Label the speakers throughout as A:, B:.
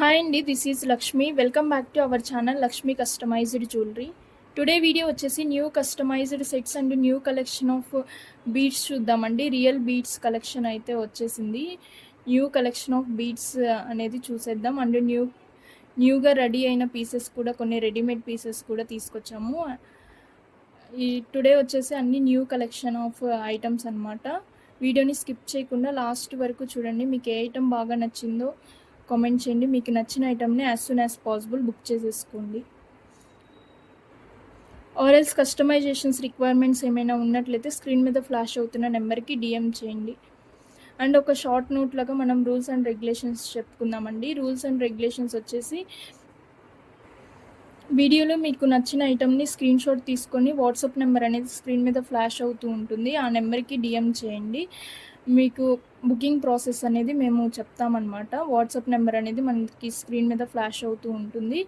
A: Hi Andy, this is Lakshmi. Welcome back to our channel Lakshmi Customized Jewelry. Today video వచ్చేసి new customized sets and new collection of beads చూద్దామండి. Real beads collection అయితే వచ్చేసింది. New collection of beads అనేది చూసేద్దాం. And న్యూగా ready అయిన pieces కూడా కొన్ని రెడీమేడ్ పీసెస్ కూడా తీసుకొచ్చాము. ఈ టుడే వచ్చేసి అన్ని న్యూ కలెక్షన్ ఆఫ్ ఐటమ్స్ అనమాట. వీడియోని స్కిప్ చేయకుండా లాస్ట్ వరకు చూడండి. మీకు ఏ ఐటమ్ బాగా నచ్చిందో కామెంట్ చేయండి. మీకు నచ్చిన ఐటమ్ని as soon as possible book చేసేసుకోండి. ఆర్ఎల్స్ కస్టమైజేషన్స్ రిక్వైర్మెంట్స్ ఏమైనా ఉన్నట్లయితే స్క్రీన్ మీద ఫ్లాష్ అవుతున్న నెంబర్కి డిఎం చేయండి. అండ్ ఒక షార్ట్ నోట్ లాగా మనం రూల్స్ అండ్ రెగ్యులేషన్స్ చెప్పుకుందామండి. రూల్స్ అండ్ రెగ్యులేషన్స్ వచ్చేసి వీడియోలో మీకు నచ్చిన ఐటమ్ని స్క్రీన్ షాట్ తీసుకొని వాట్సాప్ నెంబర్ అనేది స్క్రీన్ మీద ఫ్లాష్ అవుతూ ఉంటుంది. ఆ నెంబర్కి డిఎం చేయండి. మీకు బుకింగ్ ప్రాసెస్ అనేది మేము చెప్తామన్నమాట. వాట్సాప్ నెంబర్ అనేది మనకి స్క్రీన్ మీద ఫ్లాష్ అవుతూ ఉంటుంది.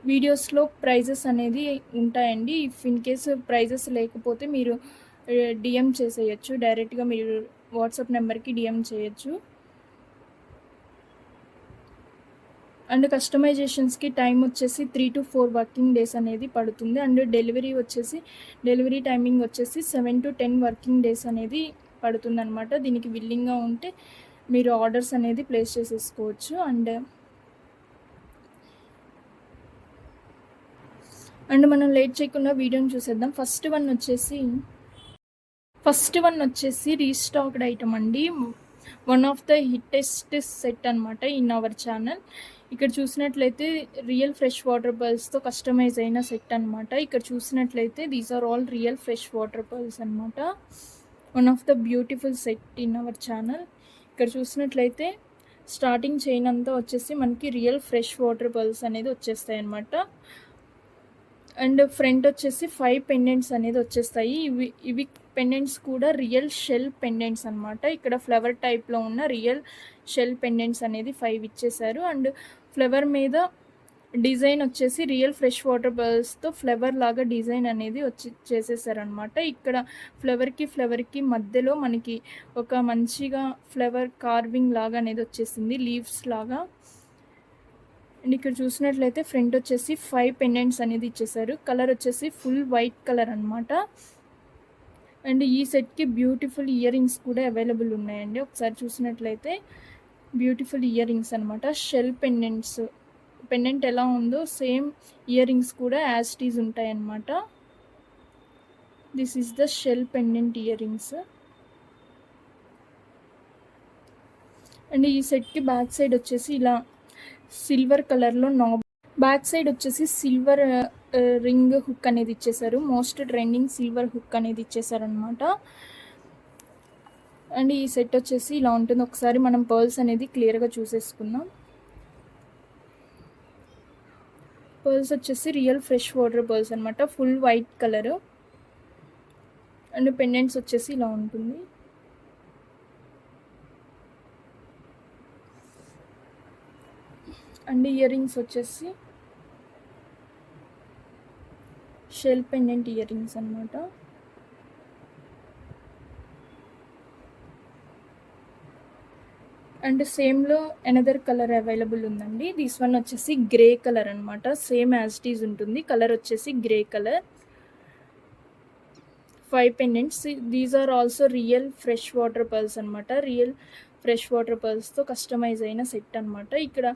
A: వీడియోస్లో ప్రైజెస్ అనేది ఉంటాయండి. ఇఫ్ ఇన్ కేస్ ప్రైజెస్ లేకపోతే మీరు డిఎం చేసేయచ్చు. డైరెక్ట్గా మీరు వాట్సాప్ నెంబర్కి డిఎం చేయొచ్చు. అండ్ కస్టమైజేషన్స్కి టైం వచ్చేసి 3 to 4 వర్కింగ్ డేస్ అనేది పడుతుంది. అండ్ డెలివరీ టైమింగ్ వచ్చేసి 7 to 10 వర్కింగ్ డేస్ అనేది పడుతుందన్నమాట. దీనికి విల్లింగ్గా ఉంటే మీరు ఆర్డర్స్ అనేది ప్లేస్ చేసేసుకోవచ్చు. అండ్ మనం లేట్ చేయకుండా వీడియోని చూసేద్దాం. ఫస్ట్ వన్ వచ్చేసి రీస్టాక్డ్ ఐటమ్ అండి. One of the hittest set అనమాట ఇన్ అవర్ ఛానల్. ఇక్కడ చూసినట్లయితే రియల్ ఫ్రెష్ వాటర్ పర్ల్స్తో కస్టమైజ్ అయిన సెట్ అనమాట. ఇక్కడ చూసినట్లయితే these are all real fresh water pearls అనమాట. One of the beautiful set in our channel. ఇక్కడ చూసినట్లయితే స్టార్టింగ్ చైన్ అంతా వచ్చేసి మనకి రియల్ ఫ్రెష్ వాటర్ పర్ల్స్ అనేది వచ్చేస్తాయి అనమాట. అండ్ ఫ్రంట్ వచ్చేసి 5 పెండెంట్స్ అనేది వచ్చేస్తాయి. ఇవి పెండెంట్స్ కూడా రియల్ షెల్ పెండెంట్స్ అనమాట. ఇక్కడ ఫ్లవర్ టైప్లో ఉన్న రియల్ షెల్ పెండెంట్స్ అనేది 5 ఇచ్చేసారు. అండ్ ఫ్లవర్ మీద డిజైన్ వచ్చేసి రియల్ ఫ్రెష్ వాటర్ పర్ల్స్తో ఫ్లవర్ లాగా డిజైన్ అనేది చేసేసారనమాట. ఇక్కడ ఫ్లవర్కి మధ్యలో మనకి ఒక మంచిగా ఫ్లవర్ కార్వింగ్ లాగా అనేది వచ్చేసింది, లీవ్స్ లాగా. అండ్ ఇక్కడ చూసినట్లయితే ఫ్రంట్ వచ్చేసి 5 పెండెంట్స్ అనేది ఇచ్చేసారు. కలర్ వచ్చేసి ఫుల్ వైట్ కలర్ అనమాట. అండ్ ఈ సెట్కి బ్యూటిఫుల్ ఇయర్ రింగ్స్ కూడా అవైలబుల్ ఉన్నాయండి. ఒకసారి చూసినట్లయితే బ్యూటిఫుల్ ఇయర్ రింగ్స్ అనమాట. షెల్ పెండెంట్ ఎలా ఉందో సేమ్ ఇయర్ రింగ్స్ కూడా యాజ్ ఇట్ ఈజ్ ఉంటాయన్నమాట. This is the shell pendant earrings. And ఈ సెట్కి బ్యాక్ సైడ్ వచ్చేసి ఇలా సిల్వర్ కలర్లో బ్యాక్ సైడ్ వచ్చేసి సిల్వర్ రింగ్ హుక్ అనేది ఇచ్చేసారు. మోస్ట్ ట్రెండింగ్ సిల్వర్ హుక్ అనేది ఇచ్చేసారనమాట. అండ్ ఈ సెట్ వచ్చేసి ఇలా ఉంటుంది. ఒకసారి మనం పర్ల్స్ అనేది క్లియర్గా చూసేసుకుందాం. పర్ల్స్ వచ్చేసి రియల్ ఫ్రెష్ వాటర్ పర్ల్స్ అనమాట. Full white colour. And pendants వచ్చేసి ఇలా ఉంటుంది. అండ్ ఇయర్ రింగ్స్ వచ్చేసి షెల్ పెండెంట్ ఇయర్ రింగ్స్ అనమాట. అండ్ సేమ్లో ఎనదర్ కలర్ అవైలబుల్ ఉందండి. దిస్ వన్ వచ్చేసి గ్రే కలర్ అనమాట. సేమ్ యాజ్ ఇట్ ఈజ్ ఉంటుంది. కలర్ వచ్చేసి grey colour. 5 pendants. These are also real fresh water pearls అనమాట. రియల్ ఫ్రెష్ వాటర్ పర్ల్స్తో కస్టమైజ్ అయిన సెట్ అనమాట. ఇక్కడ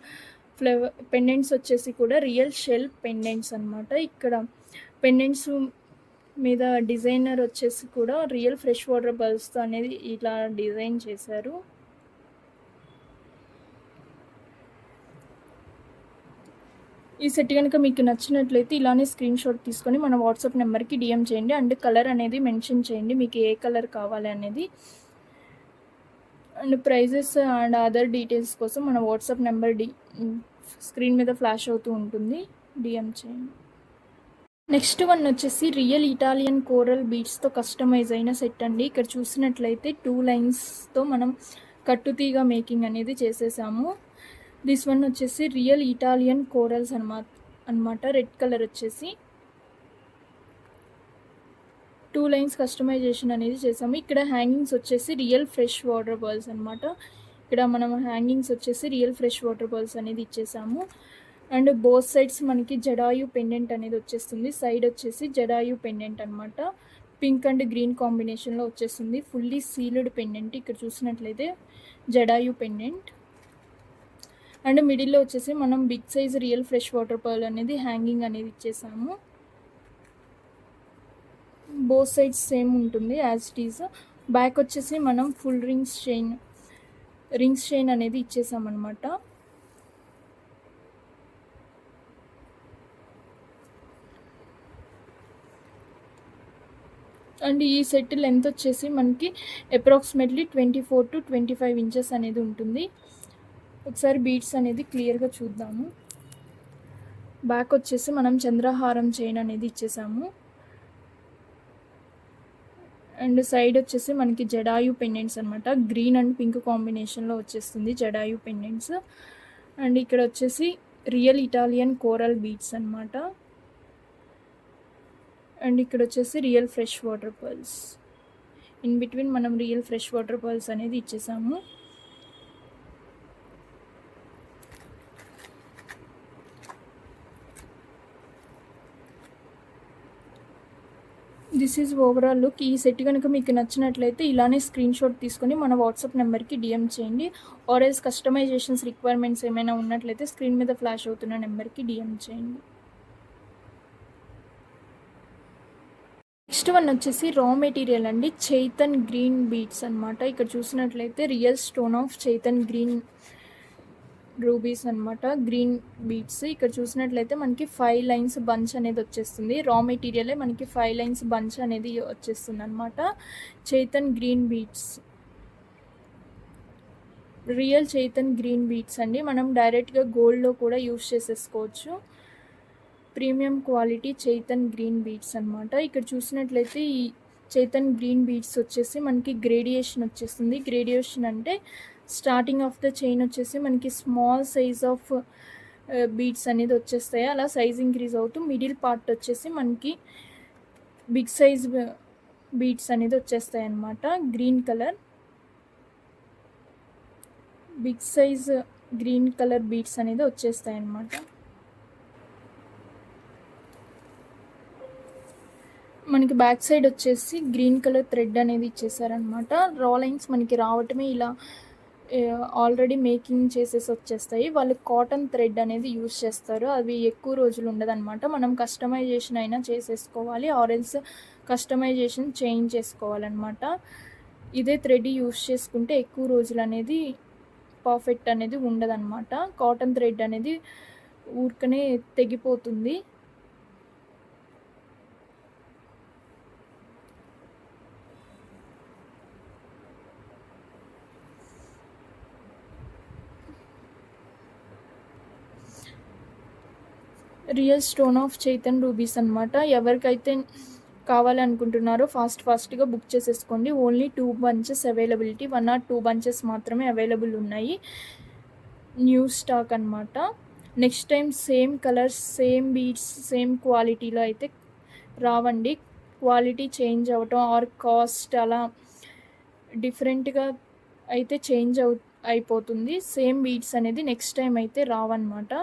A: పెండెంట్స్ వచ్చేసి కూడా రియల్ షెల్ పెండెంట్స్ అనమాట. ఇక్కడ పెండెంట్స్ మీద డిజైనర్ వచ్చేసి కూడా రియల్ ఫ్రెష్ వాటర్ పర్ల్స్తో అనేది ఇలా డిజైన్ చేశారు. ఈ సెట్ కనుక మీకు నచ్చినట్లయితే ఇలానే స్క్రీన్ షాట్ తీసుకొని మన వాట్సాప్ నెంబర్కి డిఎం చేయండి. అండ్ కలర్ అనేది మెన్షన్ చేయండి, మీకు ఏ కలర్ కావాలి అనేది. And prices and other details కోసం మన వాట్సాప్ నెంబర్ స్క్రీన్ మీద ఫ్లాష్ అవుతూ ఉంటుంది, డిఎం చేయండి. నెక్స్ట్ వన్ వచ్చేసి రియల్ ఇటాలియన్ కోరల్ బీడ్స్తో కస్టమైజ్ అయిన సెట్ అండి. ఇక్కడ చూసినట్లయితే 2 లైన్స్తో మనం కట్టుతీగ మేకింగ్ అనేది చేసేసాము. దిస్ వన్ వచ్చేసి రియల్ ఇటాలియన్ కోరల్స్ అనమాట. రెడ్ కలర్ వచ్చేసి 2 లైన్స్ కస్టమైజేషన్ అనేది చేసాము. ఇక్కడ హ్యాంగింగ్స్ వచ్చేసి రియల్ ఫ్రెష్ వాటర్ పర్ల్స్ అనమాట. ఇక్కడ మనం హ్యాంగింగ్స్ వచ్చేసి రియల్ ఫ్రెష్ వాటర్ పర్ల్స్ అనేది ఇచ్చేసాము. అండ్ బోత్ సైడ్స్ మనకి జడాయు పెండెంట్ అనేది వచ్చేస్తుంది. సైడ్ వచ్చేసి జడాయు పెండెంట్ అనమాట. పింక్ అండ్ గ్రీన్ కాంబినేషన్లో వచ్చేస్తుంది. Fully sealed pendant. ఇక్కడ చూసినట్లయితే జడాయు పెండెంట్. అండ్ మిడిల్లో వచ్చేసి మనం big size real fresh water pearl అనేది హ్యాంగింగ్ అనేది ఇచ్చేసాము. బోత్ సైడ్స్ సేమ్ ఉంటుంది యాజ్ ఇట్ ఈజ్. బ్యాక్ వచ్చేసి మనం ఫుల్ రింగ్స్ చైన్ అనేది ఇచ్చేసామన్నమాట. అండ్ ఈ సెట్ లెంత్ వచ్చేసి మనకి అప్రాక్సిమేట్లీ 24 to 25 ఇంచెస్ అనేది ఉంటుంది. ఒకసారి బీడ్స్ అనేది క్లియర్గా చూద్దాము. బ్యాక్ వచ్చేసి మనం చంద్రహారం చైన్ అనేది ఇచ్చేసాము. అండ్ సైడ్ వచ్చేసి మనకి జడాయు పెండెంట్స్ అనమాట. గ్రీన్ అండ్ పింక్ కాంబినేషన్లో వచ్చేస్తుంది జడాయు పెండెంట్స్. అండ్ ఇక్కడ వచ్చేసి రియల్ ఇటాలియన్ కోరల్ బీడ్స్ అనమాట. అండ్ ఇక్కడ వచ్చేసి real fresh water pearls. In between మనం రియల్ ఫ్రెష్ వాటర్ పర్ల్స్ అనేది ఇచ్చేసాము. This is overall look. ఈ సెట్ కనుక మీకు నచ్చినట్లయితే ఇలానే స్క్రీన్ షాట్ తీసుకొని మన వాట్సాప్ నెంబర్కి డిఎం చేయండి. ఆర్ఎల్స్ కస్టమైజేషన్స్ రిక్వైర్మెంట్స్ ఏమైనా ఉన్నట్లయితే స్క్రీన్ మీద ఫ్లాష్ అవుతున్న నెంబర్కి డిఎం చేయండి. నెక్స్ట్ వన్ వచ్చేసి రా మెటీరియల్ అండి, చైతన్ గ్రీన్ బీడ్స్ అనమాట. ఇక్కడ చూసినట్లయితే రియల్ స్టోన్ ఆఫ్ చైతన్ గ్రీన్ రూబీస్ అనమాట. Green beads. ఇక్కడ చూసినట్లయితే మనకి 5 లైన్స్ బంచ్ అనేది వచ్చేస్తుంది. రా మెటీరియలే మనకి 5 లైన్స్ బంచ్ అనేది వచ్చేస్తుంది అనమాట. Chaitan green beads, real Chaitan green beads అండి. మనం డైరెక్ట్గా గోల్డ్లో కూడా యూస్ చేసేసుకోవచ్చు. Premium quality Chaitan green beads అనమాట. ఇక్కడ చూసినట్లయితే ఈ చైతన్ గ్రీన్ బీడ్స్ వచ్చేసి మనకి గ్రేడియేషన్ వచ్చేస్తుంది. గ్రేడియేషన్ అంటే స్టార్టింగ్ ఆఫ్ ద చైన్ వచ్చేసి మనకి స్మాల్ సైజ్ ఆఫ్ బీడ్స్ అనేది వచ్చేస్తాయి. అలా సైజ్ ఇంక్రీజ్ అవుతూ మిడిల్ పార్ట్ వచ్చేసి మనకి బిగ్ సైజ్ బీడ్స్ అనేది వచ్చేస్తాయి అన్నమాట. Green colour, big size green colour beads అనేది వచ్చేస్తాయి అన్నమాట. మనకి బ్యాక్ సైడ్ వచ్చేసి గ్రీన్ కలర్ థ్రెడ్ అనేది ఇచ్చేసారనమాట. రా లైన్స్ మనకి రావటమే ఇలా ఆల్రెడీ మేకింగ్ చేసేసి వచ్చేస్తాయి. వాళ్ళు కాటన్ థ్రెడ్ అనేది యూస్ చేస్తారు. అవి ఎక్కువ రోజులు ఉండదన్నమాట. మనం కస్టమైజేషన్ అయినా చేసేసుకోవాలి, ఆర్ఎల్స్ కస్టమైజేషన్ చేంజ్ చేసుకోవాలన్నమాట. ఇదే థ్రెడ్ యూస్ చేసుకుంటే ఎక్కువ రోజులు అనేది పర్ఫెక్ట్ అనేది ఉండదన్నమాట. కాటన్ థ్రెడ్ అనేది ఊరికనే తెగిపోతుంది. రియల్ స్టోన్ ఆఫ్ చైతన్ రూబీస్ అనమాట. ఎవరికైతే కావాలనుకుంటున్నారో ఫాస్ట్గా బుక్ చేసేసుకోండి. Only 2 bunches availability, 1 or 2 bunches మాత్రమే అవైలబుల్ ఉన్నాయి. న్యూ స్టాక్ అనమాట. Next time same colours, same beads, same క్వాలిటీలో అయితే రావండి. క్వాలిటీ చేంజ్ అవ్వటం ఆర్ కాస్ట్ అలా డిఫరెంట్గా అయితే చేంజ్ అయిపోతుంది. సేమ్ బీడ్స్ అనేది నెక్స్ట్ టైం అయితే రావన్నమాట.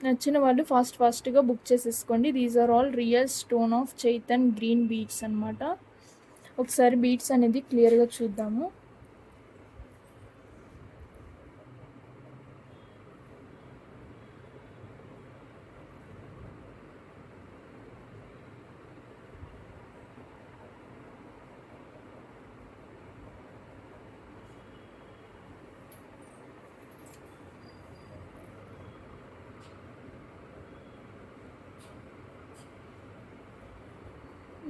A: నచ్చిన వాళ్ళు ఫాస్ట్గా బుక్ చేసేసుకోండి. These are all real stone of చైతన్ గ్రీన్ బీడ్స్ అనమాట. ఒకసారి బీడ్స్ అనేది క్లియర్గా చూద్దాము.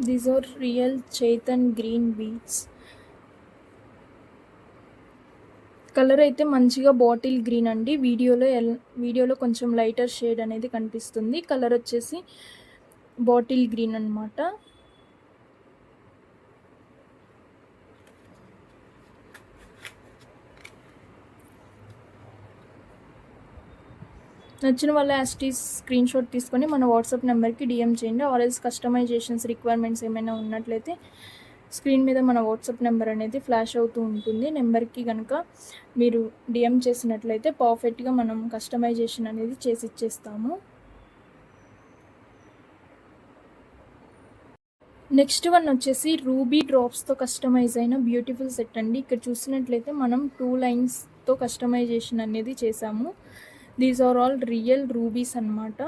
A: These are real Chaitan green beads. Colour అయితే మంచిగా బాటిల్ గ్రీన్ అండి. వీడియోలో కొంచెం లైటర్ షేడ్ అనేది కనిపిస్తుంది. కలర్ వచ్చేసి బాటిల్ గ్రీన్ అనమాట. నచ్చిన వాళ్ళ యాస్టీస్ స్క్రీన్ షాట్ తీసుకొని మన వాట్సాప్ నెంబర్కి డిఎం చేయండి. ఆర్ఎల్స్ కస్టమైజేషన్స్ రిక్వైర్మెంట్స్ ఏమైనా ఉన్నట్లయితే స్క్రీన్ మీద మన వాట్సాప్ నెంబర్ అనేది ఫ్లాష్ అవుతూ ఉంటుంది. నెంబర్కి కనుక మీరు డిఎం చేసినట్లయితే పర్ఫెక్ట్గా మనం కస్టమైజేషన్ అనేది చేసి ఇచ్చేస్తాము. నెక్స్ట్ వన్ వచ్చేసి రూబీ డ్రాప్స్తో కస్టమైజ్ అయిన బ్యూటిఫుల్ సెట్ అండి. ఇక్కడ చూసినట్లయితే మనం 2 లైన్స్తో కస్టమైజేషన్ అనేది చేసాము. These are all real rubies అనమాట.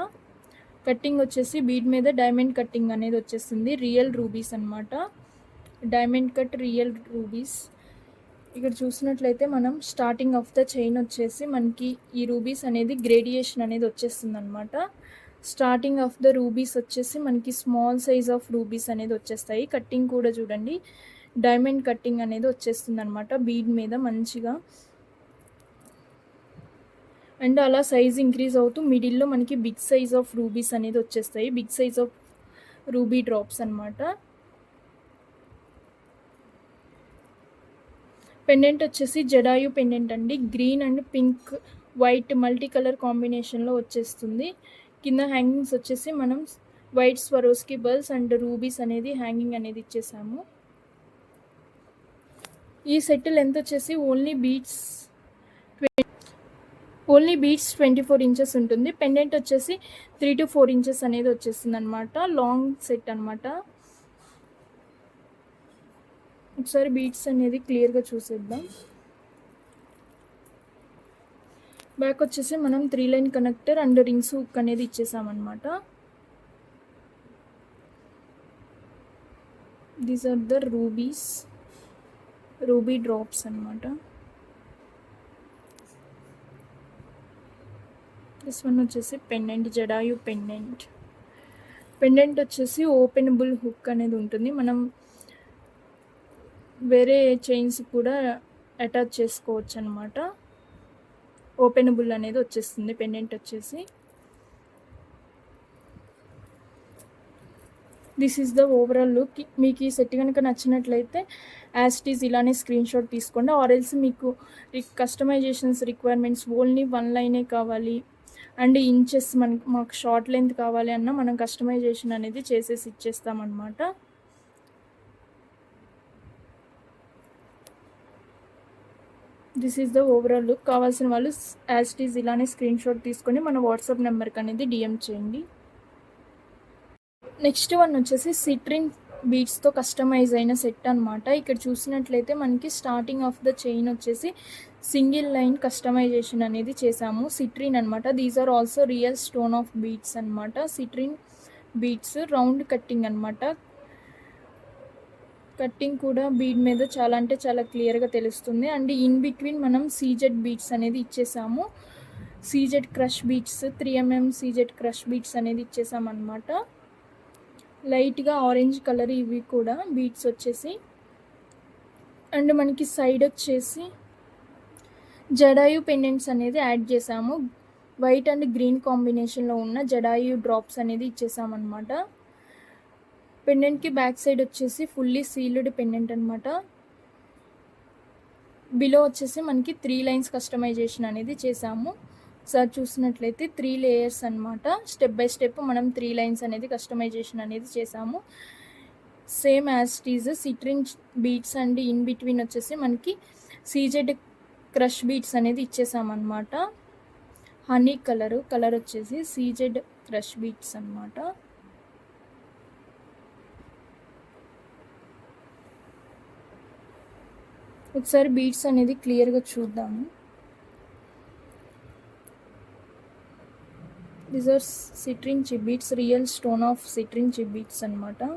A: కట్టింగ్ వచ్చేసి బీడ్ మీద డైమండ్ కట్టింగ్ అనేది వచ్చేస్తుంది. రియల్ రూబీస్ అనమాట. Diamond cut real rubies. ఇక్కడ చూసినట్లయితే మనం స్టార్టింగ్ ఆఫ్ ద చైన్ వచ్చేసి మనకి ఈ రూబీస్ అనేది గ్రేడియేషన్ అనేది వచ్చేస్తుంది అనమాట. స్టార్టింగ్ ఆఫ్ ద రూబీస్ వచ్చేసి మనకి స్మాల్ సైజ్ ఆఫ్ రూబీస్ అనేది వచ్చేస్తాయి. కట్టింగ్ కూడా చూడండి డైమండ్ కట్టింగ్ అనేది వచ్చేస్తుంది అనమాట బీడ్ మీద మంచిగా. అండ్ అలా సైజ్ ఇంక్రీజ్ అవుతూ మిడిల్లో మనకి బిగ్ సైజ్ ఆఫ్ రూబీస్ అనేది వచ్చేస్తాయి. Big size of ruby drops అనమాట. పెండెంట్ వచ్చేసి జడాయు పెండెంట్ అండి. Green and pink white multi colour కాంబినేషన్లో వచ్చేస్తుంది. కింద హ్యాంగింగ్స్ వచ్చేసి మనం white Swarovski balls and rubies అనేది హ్యాంగింగ్ అనేది ఇచ్చేసాము. ఈ సెట్ లెంత్ వచ్చేసి ఓన్లీ బీడ్స్ 24 ఇంచెస్ ఉంటుంది. పెండెంట్ వచ్చేసి 3 to 4 ఇంచెస్ అనేది వచ్చేస్తుంది అనమాట. లాంగ్ సెట్ అనమాట. ఒకసారి బీడ్స్ అనేది క్లియర్గా చూసేద్దాం. బ్యాక్ వచ్చేసి మనం 3 line connector and rings hook అనేది ఇచ్చేసామన్నమాట. These are the ruby drops అనమాట. దిస్ వన్ వచ్చేసి పెండెంట్, జడాయు పెండెంట్ వచ్చేసి ఓపెనబుల్ హుక్ అనేది ఉంటుంది. మనం వేరే చైన్స్ కూడా అటాచ్ చేసుకోవచ్చు అనమాట. ఓపెనబుల్ అనేది వచ్చేస్తుంది పెండెంట్ వచ్చేసి. This is the overall look. మీకు ఈ సెట్ కనుక నచ్చినట్లయితే యాజ్ ఇట్ ఈజ్ ఇలానే స్క్రీన్ షాట్ తీసుకోండి. ఆర్ఎల్స్ మీకు కస్టమైజేషన్స్ రిక్వైర్మెంట్స్ ఓన్లీ 1 లైనే కావాలి అండ్ ఇంచెస్ మాకు షార్ట్ లెంత్ కావాలి అన్న మనం కస్టమైజేషన్ అనేది చేసేసి ఇచ్చేస్తామన్నమాట. This is the overall look. కావాల్సిన వాళ్ళు యాజ్ ఇట్ ఈజ్ ఇలానే స్క్రీన్ షాట్ తీసుకొని మన వాట్సాప్ నెంబర్కి అనేది డిఎం చేయండి. నెక్స్ట్ వన్ వచ్చేసి సిట్రిన్ బీడ్స్తో కస్టమైజ్ అయిన సెట్ అనమాట. ఇక్కడ చూసినట్లయితే మనకి స్టార్టింగ్ ఆఫ్ ద చైన్ వచ్చేసి సింగిల్ లైన్ కస్టమైజేషన్ అనేది చేసాము. సిట్రిన్ అనమాట. These are also real stone of beads అనమాట. సిట్రిన్ బీడ్స్ రౌండ్ కట్టింగ్ అనమాట. కట్టింగ్ కూడా బీడ్ మీద చాలా అంటే చాలా క్లియర్గా తెలుస్తుంది. అండ్ ఇన్ బిట్వీన్ మనం సీజెడ్ బీడ్స్ అనేది ఇచ్చేసాము. CZ crush beads 3mm CZ crush beads అనేది ఇచ్చేసామన్నమాట. లైట్గా ఆరెంజ్ కలర్ ఇవి కూడా బీడ్స్ వచ్చేసి. అండ్ మనకి సైడ్ వచ్చేసి జడాయు పెండెంట్స్ అనేది యాడ్ చేసాము. వైట్ అండ్ గ్రీన్ కాంబినేషన్లో ఉన్న జడాయు డ్రాప్స్ అనేది ఇచ్చేసామన్నమాట. పెండెంట్కి బ్యాక్ సైడ్ వచ్చేసి ఫుల్లీ సీల్డ్ పెండెంట్ అనమాట. బిలో వచ్చేసి మనకి 3 లైన్స్ కస్టమైజేషన్ అనేది చేసాము. ఒకసారి చూసినట్లయితే 3 లేయర్స్ అనమాట. స్టెప్ బై స్టెప్ మనం 3 లైన్స్ అనేది కస్టమైజేషన్ అనేది చేసాము. Same as it is citrine beads and in between వచ్చేసి మనకి సీజెడ్ క్రష్ బీడ్స్ అనేది ఇచ్చేసామన్నమాట. హనీ కలర్ వచ్చేసి సీజెడ్ క్రష్ బీడ్స్ అనమాట. ఒకసారి బీడ్స్ అనేది క్లియర్గా చూద్దాము. These are citrine chip beads, real stone of citrine chip beads అనమాట.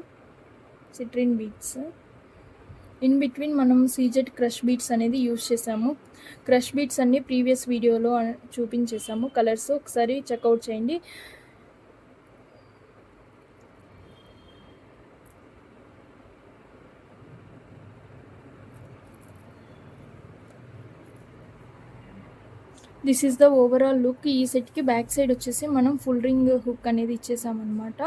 A: సిట్రిన్ బీడ్స్ ఇన్ బిట్వీన్ మనం సీజెడ్ క్రష్ బీడ్స్ అనేది యూజ్ చేసాము. క్రష్ బీడ్స్ అన్ని ప్రీవియస్ వీడియోలో చూపించేసాము కలర్స్. ఒకసారి చెక్అవుట్ చేయండి. This is the overall look. ఈ సెట్కి బ్యాక్ సైడ్ వచ్చేసి మనం ఫుల్ రింగ్ హుక్ అనేది ఇచ్చేసామన్నమాట.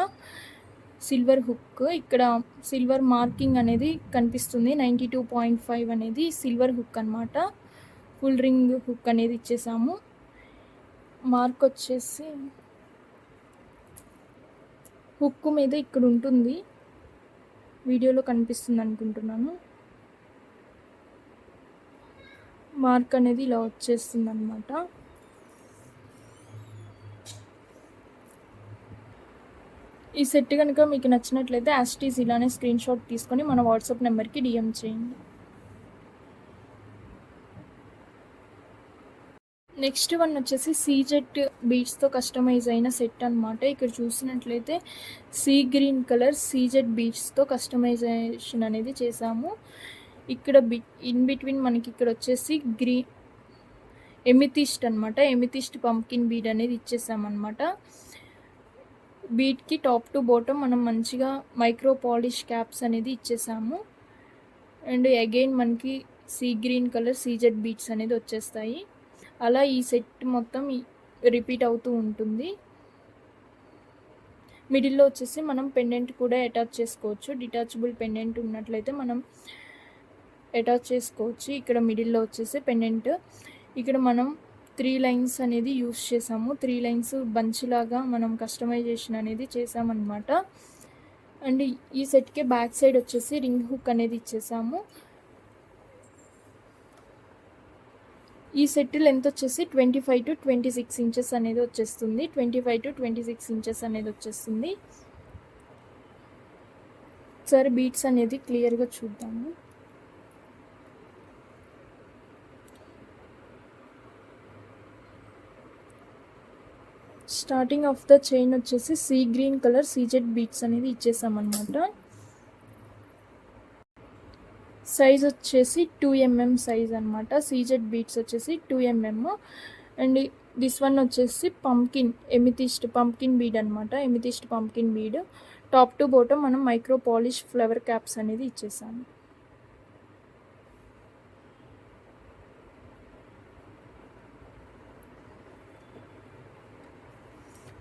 A: Silver hook. ఇక్కడ సిల్వర్ మార్కింగ్ అనేది కనిపిస్తుంది. 92.5 అనేది సిల్వర్ హుక్ అనమాట. ఫుల్ రింగ్ హుక్ అనేది ఇచ్చేసాము. మార్క్ వచ్చేసి హుక్ మీద ఇక్కడ ఉంటుంది వీడియోలో కనిపిస్తుంది అనుకుంటున్నాను. మార్క్ అనేది ఇలా వచ్చేస్తుంది అనమాట. ఈ సెట్ కనుక మీకు నచ్చినట్లయితే యాస్టీస్ ఇలానే స్క్రీన్ షాట్ తీసుకొని మన వాట్సాప్ నెంబర్కి డిఎం చేయండి. నెక్స్ట్ వన్ వచ్చేసి సీజెట్ బీడ్స్తో కస్టమైజ్ అయిన సెట్ అనమాట. ఇక్కడ చూసినట్లయితే సీ గ్రీన్ కలర్ సీజెట్ బీడ్స్తో కస్టమైజేషన్ అనేది చేసాము. ఇక్కడ ఇన్ బిట్వీన్ మనకి ఇక్కడ వచ్చేసి ఎమితిస్ట్ అనమాట. ఎమితిస్ట్ పంకిన్ బీడ్ అనేది ఇచ్చేసామన్నమాట. బీడ్కి టాప్ టు బాటమ్ మనం మంచిగా మైక్రో పాలిష్ క్యాప్స్ అనేది ఇచ్చేసాము. అండ్ అగైన్ మనకి సీ గ్రీన్ కలర్ సీజెట్ బీడ్స్ అనేది వచ్చేస్తాయి. అలా ఈ సెట్ మొత్తం రిపీట్ అవుతూ ఉంటుంది. మిడిల్లో వచ్చేసి మనం పెండెంట్ కూడా అటాచ్ చేసుకోవచ్చు. డిటాచబుల్ పెండెంట్ ఉన్నట్లయితే మనం అటాచ్ చేసుకోవచ్చు. ఇక్కడ మిడిల్లో వచ్చేసి పెండెంట్. ఇక్కడ మనం 3 లైన్స్ అనేది యూస్ చేసాము. 3 లైన్స్ బంచ్ లాగా మనం కస్టమైజేషన్ అనేది చేసామన్నమాట. అండ్ ఈ సెట్కి బ్యాక్ సైడ్ వచ్చేసి రింగ్ హుక్ అనేది ఇచ్చేసాము. ఈ సెట్ లెంత్ వచ్చేసి 25 to 26 ఇంచెస్ అనేది వచ్చేస్తుంది. 25 to 26 ఇంచెస్ అనేది వచ్చేస్తుంది. సరే బీట్స్ అనేది క్లియర్గా చూద్దాము. స్టార్టింగ్ ఆఫ్ ద చైన్ వచ్చేసి సీ గ్రీన్ కలర్ సీజెట్ బీట్స్ అనేది ఇచ్చేసామన్నమాట. సైజ్ వచ్చేసి 2 mm సైజ్ అనమాట. సీజెట్ బీట్స్ వచ్చేసి 2 mm. అండ్ దిస్ వన్ వచ్చేసి ఎమితిస్ట్ పంకిన్ బీడ్ అనమాట. Amethyst pumpkin bead top to bottom మనం మైక్రో పాలిష్ ఫ్లవర్ క్యాప్స్ అనేది ఇచ్చేసాము.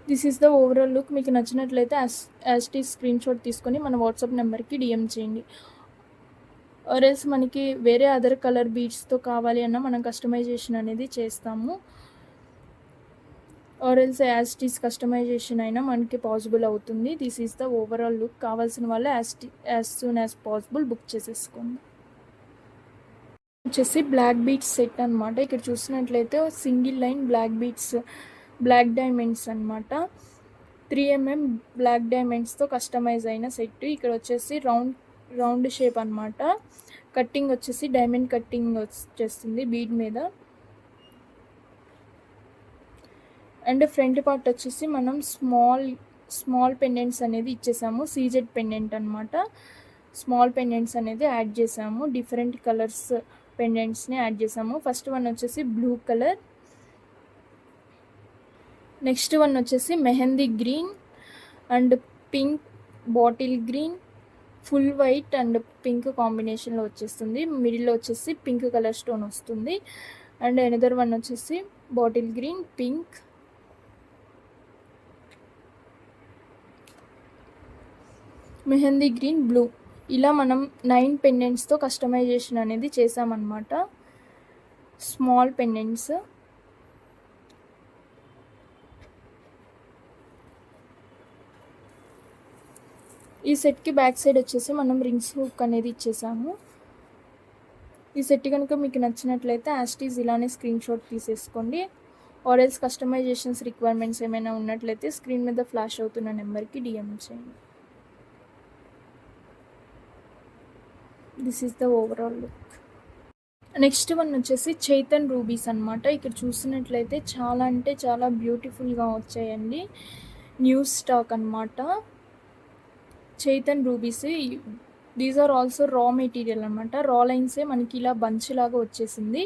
A: This is the overall look. మీకు నచ్చినట్లయితే యాస్టీ స్క్రీన్ షాట్ తీసుకొని మన వాట్సాప్ నెంబర్కి డిఎం చేయండి. ఆర్ఎల్స్ మనకి వేరే అదర్ కలర్ బీడ్స్తో కావాలి అన్న మనం కస్టమైజేషన్ అనేది చేస్తాము. ఆర్ఎల్స్ యాస్టీస్ కస్టమైజేషన్ అయినా మనకి పాసిబుల్ అవుతుంది. This is the overall look. కావాల్సిన వాళ్ళు as soon as possible book చేసేసుకోండి. వచ్చేసి బ్లాక్ బీడ్స్ సెట్ అనమాట. ఇక్కడ చూసినట్లయితే single line black beads black diamonds అనమాట. 3 mm బ్లాక్ డైమండ్స్తో కస్టమైజ్ అయిన సెట్. ఇక్కడ వచ్చేసి రౌండ్ షేప్ అనమాట. కట్టింగ్ వచ్చేసి డైమండ్ కట్టింగ్ వచ్చేస్తుంది బీడ్ మీద. అండ్ ఫ్రంట్ పార్ట్ వచ్చేసి మనం స్మాల్ పెండెంట్స్ అనేది ఇచ్చేసాము. సీజెడ్ పెండెంట్ అనమాట. స్మాల్ పెండెంట్స్ అనేది యాడ్ చేసాము. డిఫరెంట్ కలర్స్ పెండెంట్స్ని యాడ్ చేసాము. ఫస్ట్ వన్ వచ్చేసి బ్లూ కలర్. నెక్స్ట్ వన్ వచ్చేసి mehndi green and pink bottle green full white and pink కాంబినేషన్లో వచ్చేస్తుంది. మిడిల్లో వచ్చేసి పింక్ కలర్ స్టోన్ వస్తుంది. అండ్ అనదర్ వన్ వచ్చేసి bottle green pink mehndi green blue. ఇలా మనం 9 పెండెంట్స్తో కస్టమైజేషన్ అనేది చేసామన్నమాట. Small pendants. ఈ సెట్కి బ్యాక్ సైడ్ వచ్చేసి మనం రింగ్స్ హుక్ అనేది ఇచ్చేసాము. ఈ సెట్ కనుక మీకు నచ్చినట్లయితే యాస్టీస్ ఇలానే స్క్రీన్ షాట్ తీసేసుకోండి. ఆర్ఎల్స్ కస్టమైజేషన్స్ రిక్వైర్మెంట్స్ ఏమైనా ఉన్నట్లయితే స్క్రీన్ మీద ఫ్లాష్ అవుతున్న నెంబర్కి డిఎం చేయండి. This is the overall look. Next one వచ్చేసి చైతన్ రూబీస్ అనమాట. ఇక్కడ చూసినట్లయితే చాలా అంటే చాలా బ్యూటిఫుల్గా వచ్చాయండి. న్యూ స్టాక్ అనమాట. చైతన్ rubies. These are also raw material అనమాట. రా లైన్సే మనకి ఇలా బంచ్ లాగా వచ్చేసింది.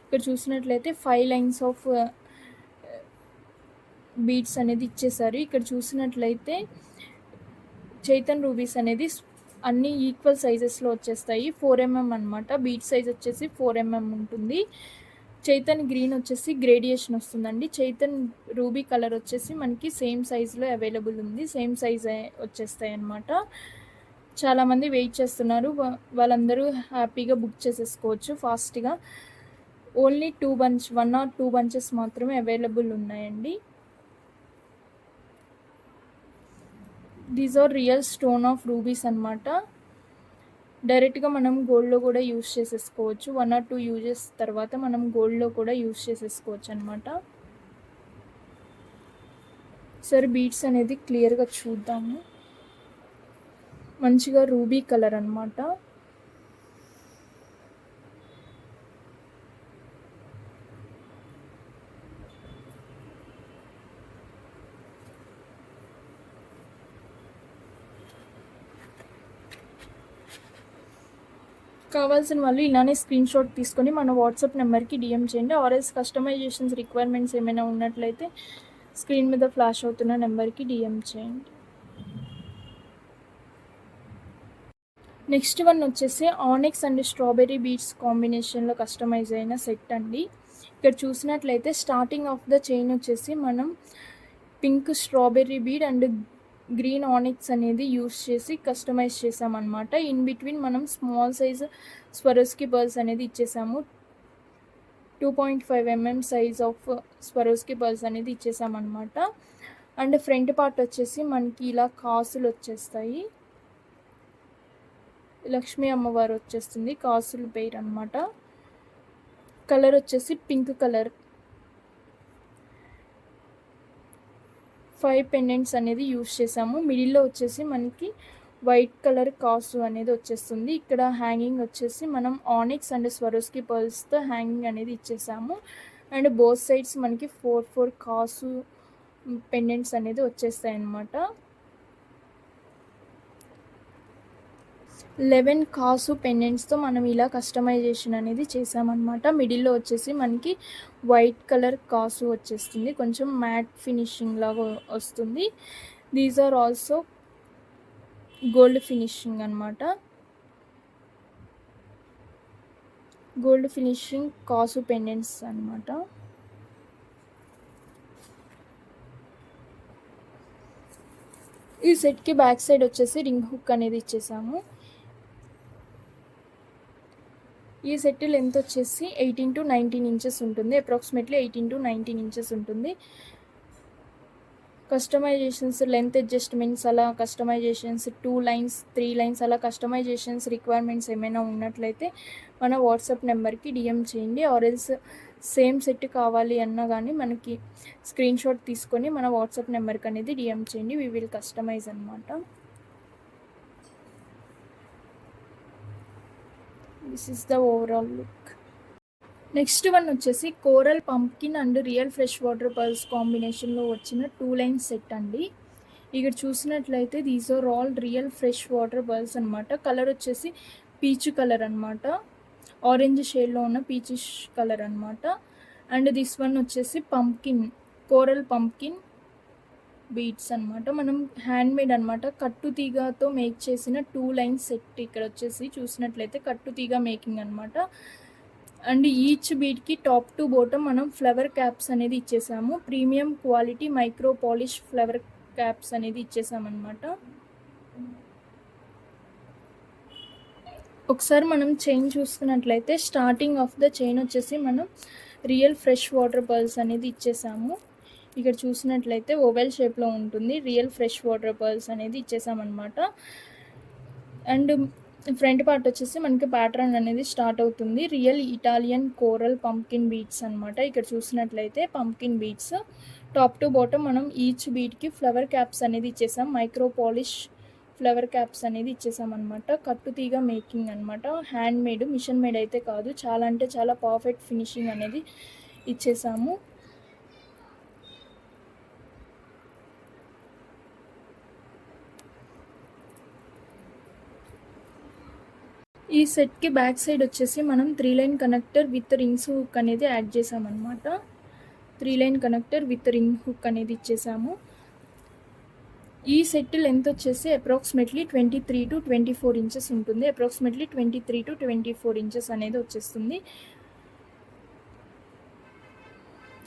A: ఇక్కడ చూసినట్లయితే 5 లైన్స్ ఆఫ్ బీడ్స్ అనేది ఇచ్చేసారు. ఇక్కడ చూసినట్లయితే చైతన్ రూబీస్ అనేది అన్ని ఈక్వల్ సైజెస్లో వచ్చేస్తాయి. 4 mm అనమాట. బీడ్ సైజ్ వచ్చేసి 4 mm ఉంటుంది. చైతన్ గ్రీన్ వచ్చేసి గ్రేడియేషన్ వస్తుందండి. చైతన్ రూబీ కలర్ వచ్చేసి మనకి సేమ్ సైజులో అవైలబుల్ ఉంది. సేమ్ సైజ్ వచ్చేస్తాయి అన్నమాట. చాలామంది వెయిట్ చేస్తున్నారు. వాళ్ళందరూ హ్యాపీగా బుక్ చేసేసుకోవచ్చు ఫాస్ట్గా. ఓన్లీ 1 or 2 bunches మాత్రమే అవైలబుల్ ఉన్నాయండి. These are real stone of rubies అనమాట. డైరెక్ట్గా మనం గోల్డ్లో కూడా యూస్ చేసేసుకోవచ్చు. 1 or 2 యూజెస్ తర్వాత మనం గోల్డ్లో కూడా యూస్ చేసేసుకోవచ్చు అనమాట. సరే బీడ్స్ అనేది క్లియర్గా చూద్దాము. మంచిగా రూబీ కలర్ అనమాట. కావాల్సిన వాళ్ళు ఇలానే స్క్రీన్ షాట్ తీసుకొని మన వాట్సాప్ నెంబర్కి డిఎం చేయండి. ఆర్ఎస్ కస్టమైజేషన్స్ రిక్వైర్మెంట్స్ ఏమైనా ఉన్నట్లయితే స్క్రీన్ మీద ఫ్లాష్ అవుతున్న నెంబర్కి డిఎం చేయండి. నెక్స్ట్ వన్ వచ్చేసి ఆనిక్స్ అండ్ స్ట్రాబెర్రీ బీడ్స్ కాంబినేషన్లో కస్టమైజ్ అయిన సెట్ అండి. ఇక్కడ చూసినట్లయితే స్టార్టింగ్ ఆఫ్ ద చైన్ వచ్చేసి మనం pink strawberry bead and green onyx అనేది యూస్ చేసి కస్టమైజ్ చేసామన్నమాట. ఇన్ బిట్వీన్ మనం స్మాల్ సైజ్ స్వరోస్కి పర్ల్స్ అనేది ఇచ్చేసాము. 2.5 mm size of Swarovski pearls అనేది ఇచ్చేసామన్నమాట. అండ్ ఫ్రంట్ పార్ట్ వచ్చేసి మనకి ఇలా కాసులు వచ్చేస్తాయి. లక్ష్మీ అమ్మవారు వచ్చేస్తుంది, కాసులు పేరు అనమాట. కలర్ వచ్చేసి పింక్ కలర్. 5 పెండెంట్స్ అనేది యూస్ చేసాము. మిడిల్లో వచ్చేసి మనకి వైట్ కలర్ కాసు అనేది వచ్చేస్తుంది. ఇక్కడ హ్యాంగింగ్ వచ్చేసి మనం ఆనిక్స్ అండ్ స్వరోస్కి పర్ల్స్తో హ్యాంగింగ్ అనేది ఇచ్చేసాము. అండ్ బోత్ సైడ్స్ మనకి 4 కాసు పెండెంట్స్ అనేది వచ్చేస్తాయి అన్నమాట. 11 కాసు పెండెంట్స్తో మనం ఇలా కస్టమైజేషన్ అనేది చేసామన్నమాట. మిడిల్లో వచ్చేసి మనకి వైట్ కలర్ కాసు వచ్చేస్తుంది, కొంచెం మ్యాట్ ఫినిషింగ్ లాగా వస్తుంది. These are also gold finishing అనమాట. గోల్డ్ ఫినిషింగ్ కాసు పెండెంట్స్ అనమాట. ఈ సెట్కి బ్యాక్ సైడ్ వచ్చేసి రింగ్ హుక్ అనేది ఇచ్చేసాము. ఈ సెట్ లెంత్ వచ్చేసి 18 to 19 ఇంచెస్ ఉంటుంది. అప్రాక్సిమేట్లీ 18 to 19 ఇంచెస్ ఉంటుంది. కస్టమైజేషన్స్, లెంత్ అడ్జస్ట్మెంట్స్, అలా కస్టమైజేషన్స్ 2 lines 3 lines అలా కస్టమైజేషన్స్ రిక్వైర్మెంట్స్ ఏమైనా ఉన్నట్లయితే మన వాట్సాప్ నెంబర్కి డిఎం చేయండి. ఆర్ఎల్స్ సేమ్ సెట్ కావాలి అన్నా కానీ మనకి స్క్రీన్ షాట్ తీసుకొని మన వాట్సాప్ నెంబర్కి అనేది డిఎం చేయండి. వీ విల్ కస్టమైజ్ అనమాట. This is the overall look. Next one వచ్చేసి coral pumpkin and real fresh water pearls కాంబినేషన్లో వచ్చిన 2 lines సెట్ అండి. ఇక్కడ చూసినట్లయితే these are all real fresh water pearls అనమాట. కలర్ వచ్చేసి పీచ్ కలర్ అనమాట, ఆరెంజ్ షేడ్లో ఉన్న పీచిష్ కలర్ అనమాట. అండ్ దిస్ వన్ వచ్చేసి పంప్కిన్, కోరల్ పంప్కిన్ బీడ్స్ అనమాట. మనం హ్యాండ్ మేడ్ అనమాట, కట్టు తీగతో మేక్ చేసిన 2 lines సెట్. ఇక్కడ వచ్చేసి చూసినట్లయితే కట్టు తీగ మేకింగ్ అనమాట. అండ్ ఈచ్ బీడ్కి టాప్ టు బాటమ్ మనం ఫ్లవర్ క్యాప్స్ అనేది ఇచ్చేసాము. Premium quality micro polish flower caps అనేది ఇచ్చేసామన్నమాట. ఒకసారి మనం చైన్ చూసుకున్నట్లయితే స్టార్టింగ్ ఆఫ్ ద చైన్ వచ్చేసి మనం రియల్ ఫ్రెష్ వాటర్ పర్ల్స్ అనేది ఇచ్చేసాము. ఇక్కడ చూసినట్లయితే ఓవెల్ షేప్లో ఉంటుంది. రియల్ ఫ్రెష్ వాటర్ పర్ల్స్ అనేది ఇచ్చేసామన్నమాట. అండ్ ఫ్రంట్ పార్ట్ వచ్చేసి మనకి ప్యాటర్న్ అనేది స్టార్ట్ అవుతుంది. Real Italian coral pumpkin beads అనమాట. ఇక్కడ చూసినట్లయితే pumpkin beads top to bottom మనం ఈచ్ బీడ్కి ఫ్లవర్ క్యాప్స్ అనేది ఇచ్చేసాం. మైక్రో పాలిష్ ఫ్లవర్ క్యాప్స్ అనేది ఇచ్చేసామన్నమాట. కట్టు తీగ మేకింగ్ అనమాట. హ్యాండ్ మేడ్, మిషన్ మేడ్ అయితే కాదు. చాలా అంటే చాలా పర్ఫెక్ట్ ఫినిషింగ్ అనేది ఇచ్చేసాము. ఈ సెట్కి బ్యాక్ సైడ్ వచ్చేసి మనం 3 line connector with rings hook అనేది యాడ్ చేసామన్నమాట. 3 line connector with ring hook అనేది ఇచ్చేసాము. ఈ సెట్ లెంత్ వచ్చేసి అప్రాక్సిమేట్లీ 23 to 24 ఇంచెస్ ఉంటుంది. అప్రాక్సిమేట్లీ 23 to 24 ఇంచెస్ అనేది వచ్చేస్తుంది.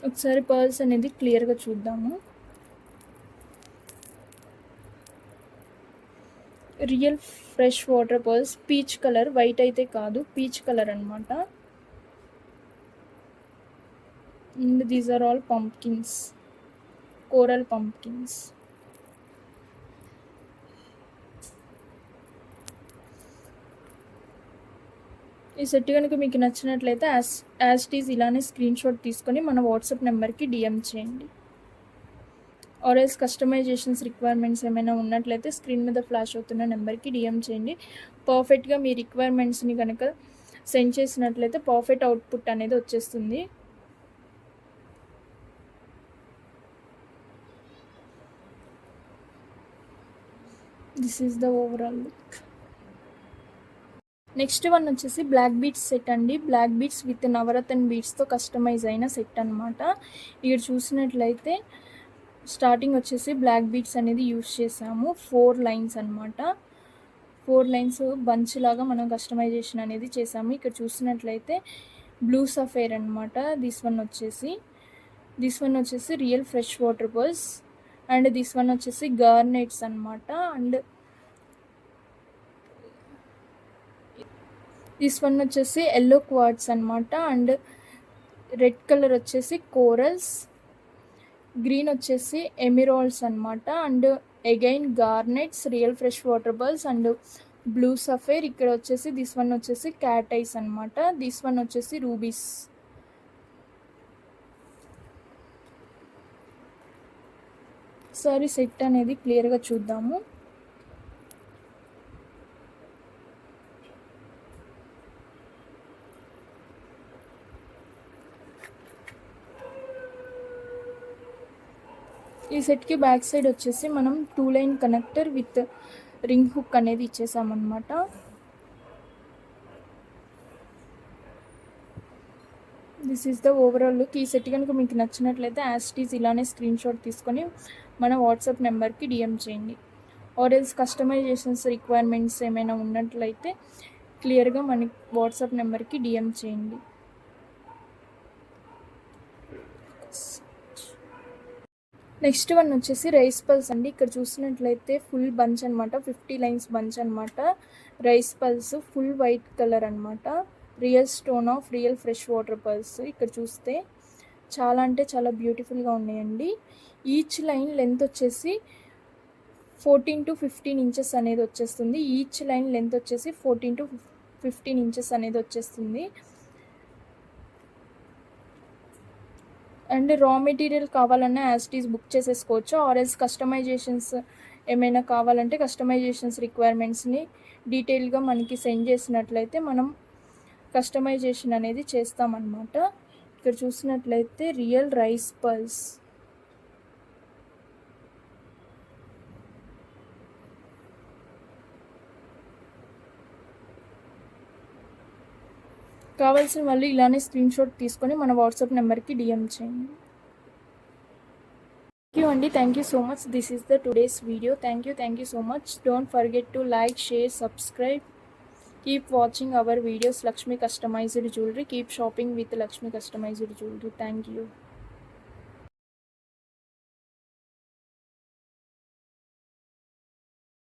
A: ఒకసారి పర్ల్స్ అనేది క్లియర్గా చూద్దాము. Real fresh water pearls, peach colour, white అయితే కాదు, పీచ్ కలర్ అనమాట. And these are all pumpkins, coral pumpkins. ఈ సెట్ కనుక మీకు నచ్చినట్లయితే యాజ్ ఇట్ ఈజ్ ఇలానే స్క్రీన్ షాట్ తీసుకొని మన వాట్సాప్ నెంబర్కి డిఎం చేయండి. ఆర్ఎల్స్ కస్టమైజేషన్స్ రిక్వైర్మెంట్స్ ఏమైనా ఉన్నట్లయితే స్క్రీన్ మీద ఫ్లాష్ అవుతున్న నెంబర్కి డిఎం చేయండి. పర్ఫెక్ట్గా మీ రిక్వైర్మెంట్స్ని కనుక సెండ్ చేసినట్లయితే పర్ఫెక్ట్ అవుట్పుట్ అనేది వచ్చేస్తుంది. This is the overall look. Next one వచ్చేసి బ్లాక్ బీట్స్ సెట్ అండి. బ్లాక్ బీట్స్ విత్ నవరత్న బీట్స్తో కస్టమైజ్ అయిన సెట్ అనమాట. ఇక్కడ చూసినట్లయితే స్టార్టింగ్ వచ్చేసి బ్లాక్ బీట్స్ అనేది యూస్ చేసాము. 4 లైన్స్ అనమాట. 4 లైన్స్ బంచ్ లాగా మనం కస్టమైజేషన్ అనేది చేసాము. ఇక్కడ చూసినట్లయితే బ్లూ సఫైర్ అనమాట. దిస్ వన్ వచ్చేసి real fresh water pearls and this one వచ్చేసి గార్నెట్స్ అనమాట. అండ్ దిస్ వన్ వచ్చేసి ఎల్లో క్వార్ట్స్ అనమాట. అండ్ రెడ్ కలర్ వచ్చేసి కోరల్స్, గ్రీన్ వచ్చేసి ఎమిరాల్డ్స్ అనమాట. And again garnets, real fresh water pearls and blue sapphire. ఇక్కడ వచ్చేసి దిస్ వన్ వచ్చేసి క్యాట్ ఐస్ అనమాట. దిస్ వన్ వచ్చేసి రూబీస్. సారీ సెట్ అనేది క్లియర్గా చూద్దాము. ఈ సెట్కి బ్యాక్ సైడ్ వచ్చేసి మనం 2 line connector with ring hook అనేది ఇచ్చేసామన్నమాట. This is the overall look. ఈ సెట్ కనుక మీకు నచ్చినట్లయితే యాజ్ ఇట్ ఈజ్ ఇలానే స్క్రీన్ షాట్ తీసుకొని మన వాట్సాప్ నెంబర్కి డిఎం చేయండి. ఆర్ఎల్స్ కస్టమైజేషన్స్ రిక్వైర్మెంట్స్ ఏమైనా ఉన్నట్లయితే క్లియర్గా మన వాట్సాప్ నెంబర్కి డిఎం చేయండి. నెక్స్ట్ వన్ వచ్చేసి రైస్ పల్స్ అండి. ఇక్కడ చూసినట్లయితే ఫుల్ బంచ్ అనమాట. 50 లైన్స్ బంచ్ అనమాట. Rice pearls full white colour అనమాట. Real stone of real fresh water pearls. ఇక్కడ చూస్తే చాలా అంటే చాలా బ్యూటిఫుల్గా ఉన్నాయండి. ఈచ్ లైన్ లెంత్ వచ్చేసి 14 to 15 ఇంచెస్ అనేది వచ్చేస్తుంది. ఈచ్ లైన్ లెంత్ వచ్చేసి 14 to 15 ఇంచెస్ అనేది వచ్చేస్తుంది. అండ్ రా మెటీరియల్ కావాలన్నా యాజ్ ఇట్ ఈజ్ బుక్ చేసేసుకోవచ్చు. ఆర్ఎల్స్ కస్టమైజేషన్స్ ఏమైనా కావాలంటే కస్టమైజేషన్స్ రిక్వైర్మెంట్స్ని డీటెయిల్గా మనకి సెండ్ చేసినట్లయితే మనం కస్టమైజేషన్ అనేది చేస్తామన్నమాట. ఇక్కడ చూసినట్లయితే రియల్ రైస్ పల్స్. కావాల్సిన వాళ్ళు ఇలానే స్క్రీన్ షాట్ తీసుకొని మన వాట్సాప్ నెంబర్కి డిఎం చేయండి. థ్యాంక్ యూ అండి. Thank you so much. This is the today's video. Thank you so much. Don't forget to like, share, subscribe. Keep watching our videos, Lakshmi Customized Jewelry. Keep shopping with Lakshmi Customized Jewelry. Thank you.